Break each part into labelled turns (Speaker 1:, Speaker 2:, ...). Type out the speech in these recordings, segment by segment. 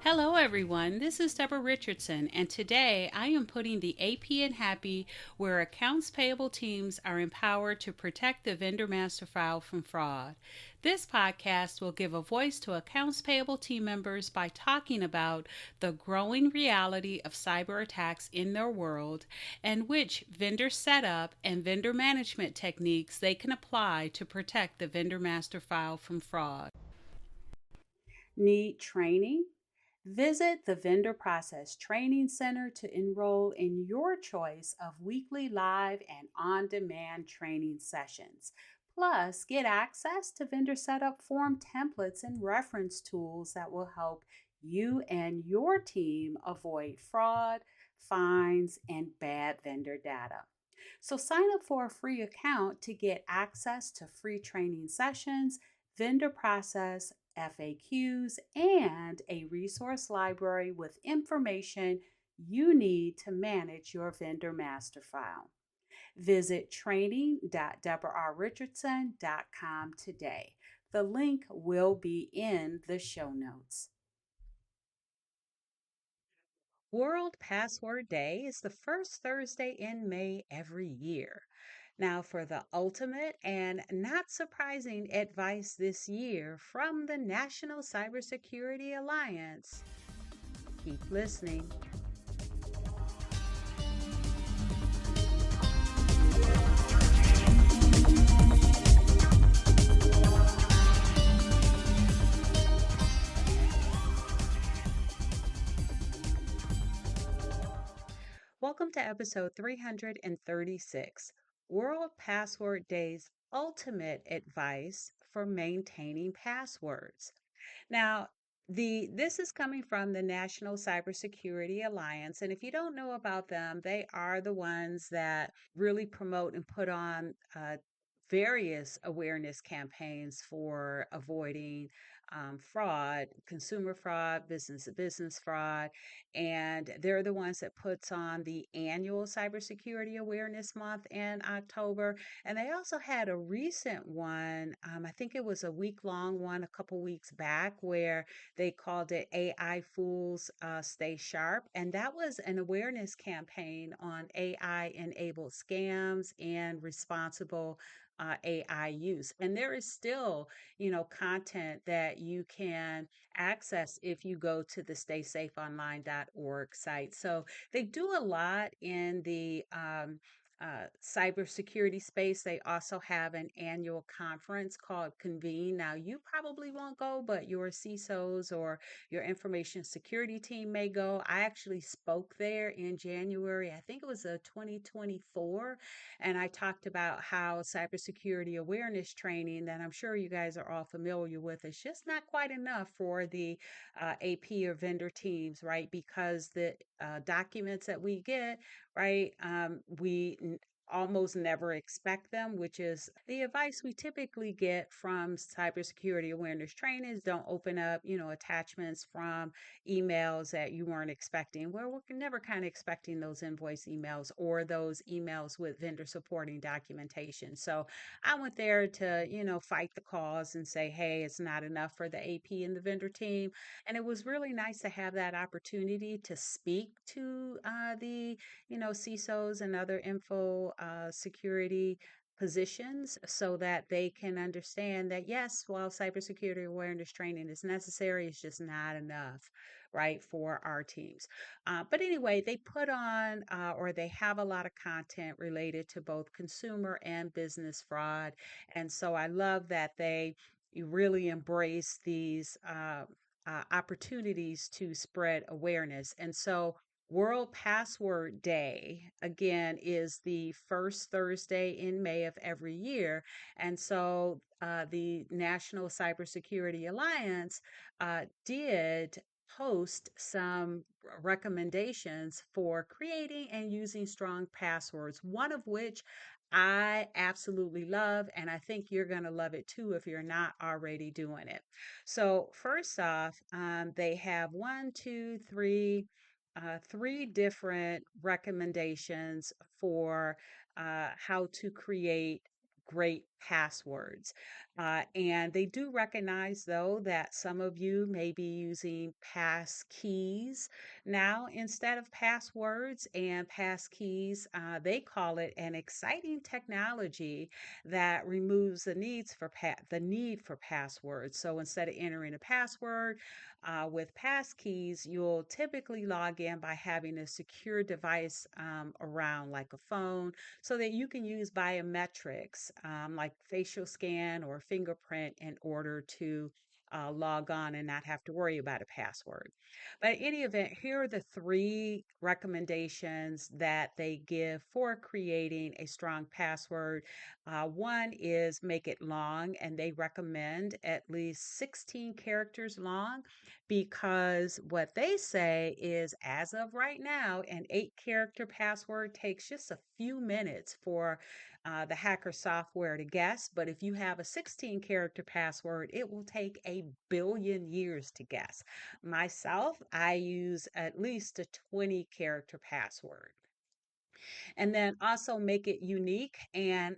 Speaker 1: Hello, everyone. This is Debra Richardson, and today I am putting the AP in Happy, where accounts payable teams are empowered to protect the vendor master file from fraud. This podcast will give a voice to accounts payable team members by talking about the growing reality of cyber attacks in their world and which vendor setup and vendor management techniques they can apply to protect the vendor master file from fraud. Need training? Visit the Vendor Process Training Center to enroll in your choice of weekly live and on demand training sessions. Plus, get access to vendor setup form templates and reference tools that will help you and your team avoid fraud, fines, and bad vendor data. So, sign up for a free account to get access to free training sessions, vendor process FAQs, and a resource library with information you need to manage your vendor master file. Visit training.debrarrichardson.com today. The link will be in the show notes. World Password Day is the first Thursday in May every year. Now, for the ultimate and not surprising advice this year from the National Cybersecurity Alliance, keep listening. Welcome to episode 336, World Password Day's ultimate advice for maintaining passwords. Now, this is coming from the National Cybersecurity Alliance, and if you don't know about them, they are the ones that really promote and put on various awareness campaigns for avoiding fraud, consumer fraud, business to business fraud, and they're the ones that puts on the annual Cybersecurity Awareness Month in October. And they also had a recent one, I think it was a week long one a couple weeks back, where they called it AI Fools Stay Sharp. And that was an awareness campaign on AI enabled scams and responsible AI use. And there is still, content that you can access if you go to the staysafeonline.org site. So they do a lot in the cybersecurity space. They also have an annual conference called Convene. Now, you probably won't go, but your CISOs or your information security team may go. I actually spoke there in January. I think it was a 2024, and I talked about how cybersecurity awareness training that I'm sure you guys are all familiar with is just not quite enough for the AP or vendor teams, right? Because the documents that we get, right, almost never expect them, which is the advice we typically get from cybersecurity awareness trainings. Don't open up, attachments from emails that you weren't expecting. Well, we're never kind of expecting those invoice emails or those emails with vendor supporting documentation. So I went there to, fight the cause and say, hey, it's not enough for the AP and the vendor team. And it was really nice to have that opportunity to speak to the CISOs and other info security positions so that they can understand that yes, while cybersecurity awareness training is necessary, it's just not enough, right, for our teams. But anyway, they put on or they have a lot of content related to both consumer and business fraud. And so I love that they you really embrace these opportunities to spread awareness. And so World Password Day, again, is the first Thursday in May of every year. And so the National Cybersecurity Alliance did post some recommendations for creating and using strong passwords, one of which I absolutely love, and I think you're going to love it too if you're not already doing it. So, first off, they have three different recommendations for how to create great passwords. And they do recognize, though, that some of you may be using pass keys now instead of passwords. And pass keys, they call it an exciting technology that removes the need for passwords. So instead of entering a password with pass keys, you'll typically log in by having a secure device around, like a phone, so that you can use biometrics like facial scan or fingerprint in order to log on and not have to worry about a password. But in any event, here are the three recommendations that they give for creating a strong password. One is make it long, and they recommend at least 16 characters long, because what they say is, as of right now, an 8-character password takes just a few minutes for the hacker software to guess. But if you have a 16-character password, it will take a billion years to guess. Myself, I use at least a 20-character password. And then also make it unique. And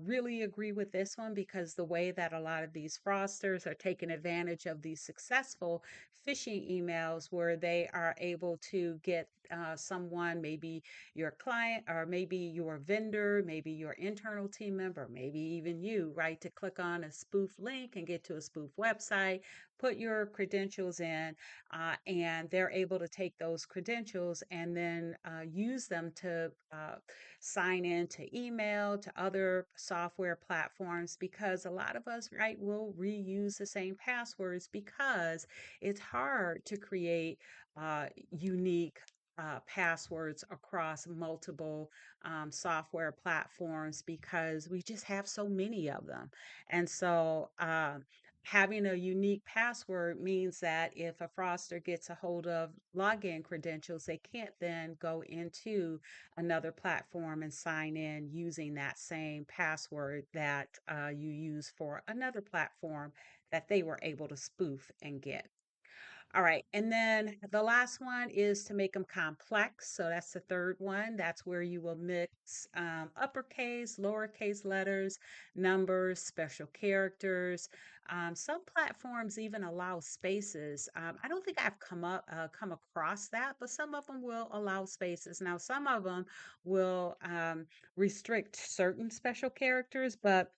Speaker 1: really agree with this one, because the way that a lot of these fraudsters are taking advantage of these successful phishing emails, where they are able to get someone, maybe your client or maybe your vendor, maybe your internal team member, maybe even you, right, to click on a spoof link and get to a spoof website, put your credentials in, and they're able to take those credentials and then use them to sign in to email, to other software platforms, because a lot of us, right, will reuse the same passwords, because it's hard to create unique passwords across multiple software platforms, because we just have so many of them. And so, having a unique password means that if a fraudster gets a hold of login credentials, they can't then go into another platform and sign in using that same password that you use for another platform that they were able to spoof and get. All right. And then the last one is to make them complex. So that's the third one. That's where you will mix uppercase, lowercase letters, numbers, special characters. Some platforms even allow spaces. I don't think I've come across that, but some of them will allow spaces. Now, some of them will restrict certain special characters, but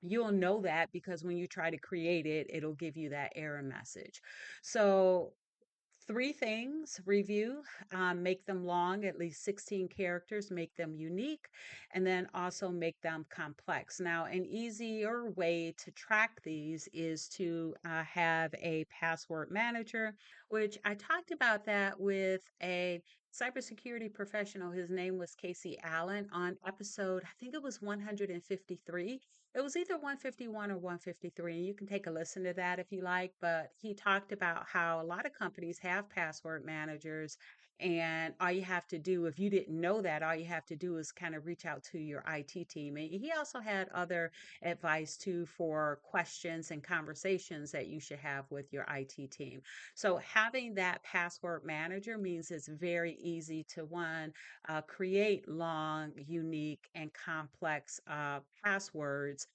Speaker 1: you'll know that because when you try to create it, it'll give you that error message. So, three things: review, make them long, at least 16 characters, make them unique, and then also make them complex. Now, an easier way to track these is to have a password manager, which I talked about that with a cybersecurity professional. His name was Casey Allen on episode, I think it was 153. It was either 151 or 153. You can take a listen to that if you like. But he talked about how a lot of companies have password managers. And all you have to do, if you didn't know that, all you have to do is kind of reach out to your IT team. And he also had other advice too for questions and conversations that you should have with your IT team. So having that password manager means it's very easy to, one, create long, unique, and complex passwords,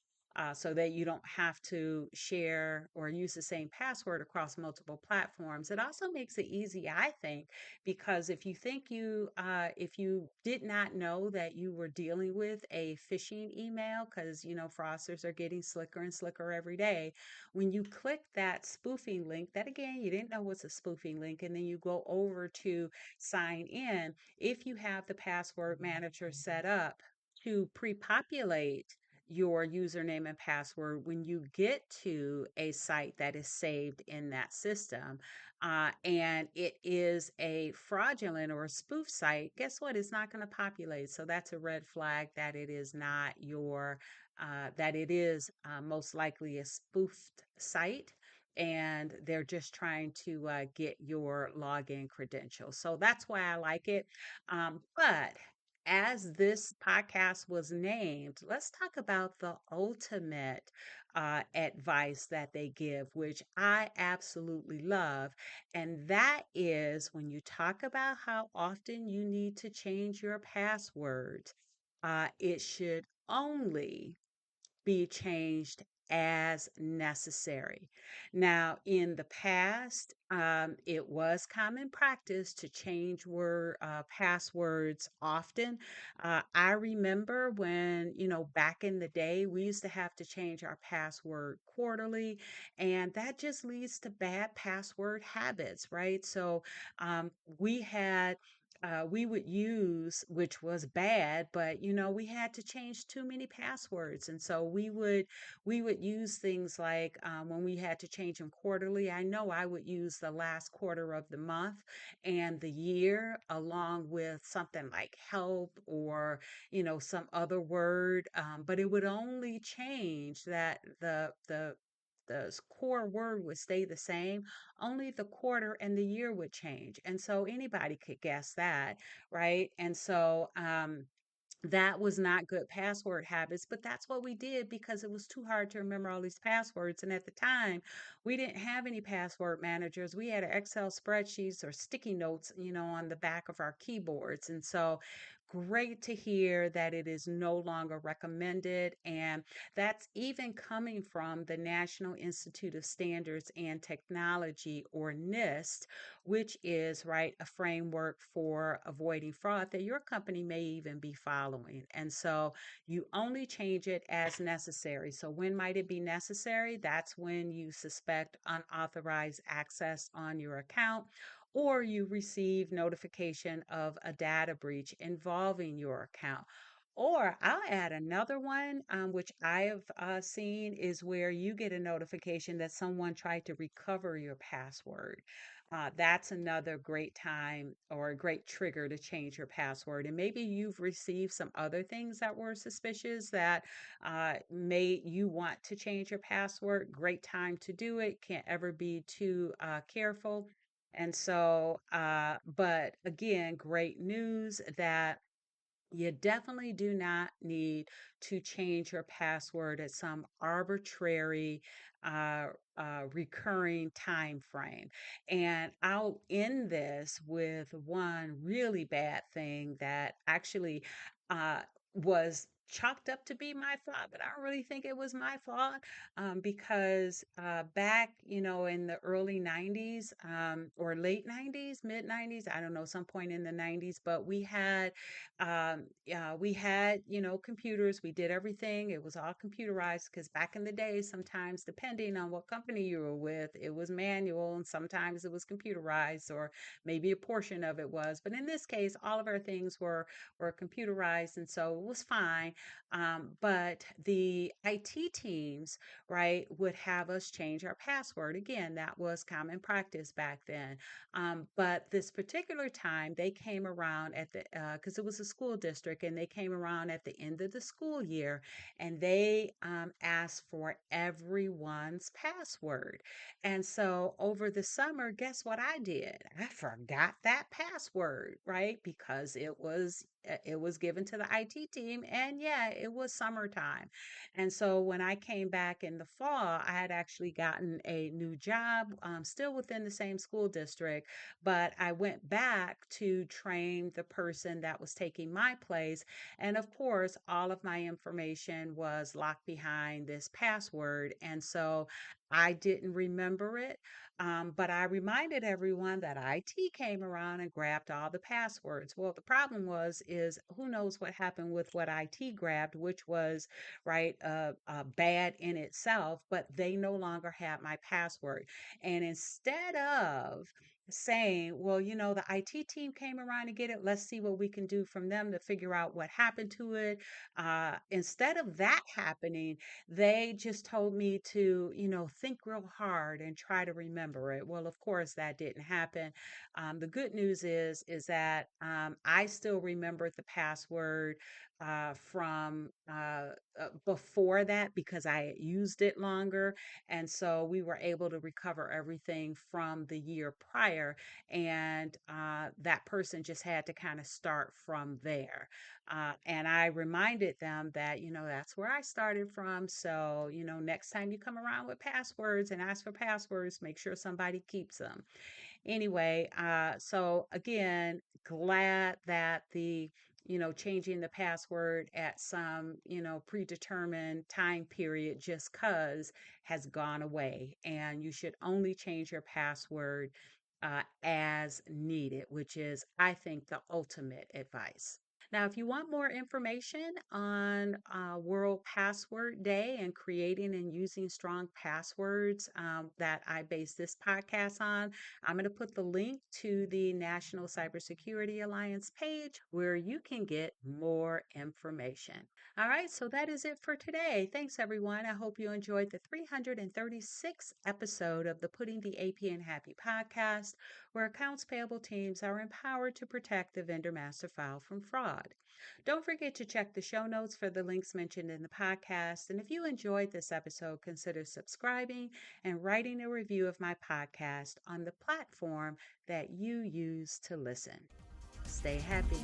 Speaker 1: so that you don't have to share or use the same password across multiple platforms. It also makes it easy, I think, because if you did not know that you were dealing with a phishing email, because fraudsters are getting slicker and slicker every day. When you click that spoofing link, that again you didn't know was a spoofing link, and then you go over to sign in, if you have the password manager set up to pre-populate your username and password when you get to a site that is saved in that system, and it is a fraudulent or a spoof site, guess what? It's not going to populate. So that's a red flag that it is not that it is most likely a spoofed site. And they're just trying to get your login credentials. So that's why I like it. But as this podcast was named, let's talk about the ultimate advice that they give, which I absolutely love. And that is when you talk about how often you need to change your passwords, it should only be changed as necessary. Now, in the past, it was common practice to change passwords often. I remember when, back in the day, we used to have to change our password quarterly, and that just leads to bad password habits, right? So, we had we would use, which was bad, but we had to change too many passwords, and so we would use things like when we had to change them quarterly. I know I would use the last quarter of the month and the year, along with something like help or some other word, but it would only change that the core word would stay the same, only the quarter and the year would change. And so anybody could guess that, right? And so that was not good password habits, but that's what we did because it was too hard to remember all these passwords. And at the time, we didn't have any password managers. We had Excel spreadsheets or sticky notes, on the back of our keyboards. And so great to hear that it is no longer recommended. And that's even coming from the National Institute of Standards and Technology, or NIST, which is, right, a framework for avoiding fraud that your company may even be following. And so you only change it as necessary. So when might it be necessary? That's when you suspect unauthorized access on your account, or you receive notification of a data breach involving your account. Or I'll add another one, which I have seen, is where you get a notification that someone tried to recover your password. That's another great time or a great trigger to change your password. And maybe you've received some other things that were suspicious that made you want to change your password. Great time to do it. Can't ever be too careful. And so, but again, great news that you definitely do not need to change your password at some arbitrary recurring time frame. And I'll end this with one really bad thing that actually uh, was chalked up to be my fault, but I don't really think it was my fault, because back, in the early 90s, or late 90s, mid 90s, I don't know, some point in the 90s, but yeah, we had, computers. We did everything. It was all computerized because back in the day, sometimes depending on what company you were with, it was manual and sometimes it was computerized, or maybe a portion of it was. But in this case, all of our things were computerized, and so it was fine. But the IT teams, right, would have us change our password. Again, that was common practice back then. But this particular time, they came around at the because it was a school district, and they came around at the end of the school year, and they asked for everyone's password. And so over the summer, guess what I did? I forgot that password, right? Because it was given to the IT team, and yeah, it was summertime. And so when I came back in the fall, I had actually gotten a new job, still within the same school district, but I went back to train the person that was taking my place. And of course, all of my information was locked behind this password. And so I didn't remember it, but I reminded everyone that IT came around and grabbed all the passwords. Well, the problem is who knows what happened with what IT grabbed, which was, right, bad in itself, but they no longer had my password. And instead of saying, well, the IT team came around to get it, let's see what we can do from them to figure out what happened to it. Instead of that happening, they just told me to, think real hard and try to remember it. Well, of course, that didn't happen. The good news is that I still remembered the password from before that because I had used it longer. And so we were able to recover everything from the year prior. And that person just had to kind of start from there. And I reminded them that, that's where I started from. So, next time you come around with passwords and ask for passwords, make sure somebody keeps them. Anyway, so again, glad that the changing the password at some, predetermined time period just cuz has gone away. And you should only change your password as needed, which is, I think, the ultimate advice. Now, if you want more information on World Password Day and creating and using strong passwords that I base this podcast on, I'm going to put the link to the National Cybersecurity Alliance page where you can get more information. All right, so that is it for today. Thanks, everyone. I hope you enjoyed the 336th episode of the Putting the AP in Happy podcast, where accounts payable teams are empowered to protect the vendor master file from fraud. Don't forget to check the show notes for the links mentioned in the podcast. And if you enjoyed this episode, consider subscribing and writing a review of my podcast on the platform that you use to listen. Stay happy.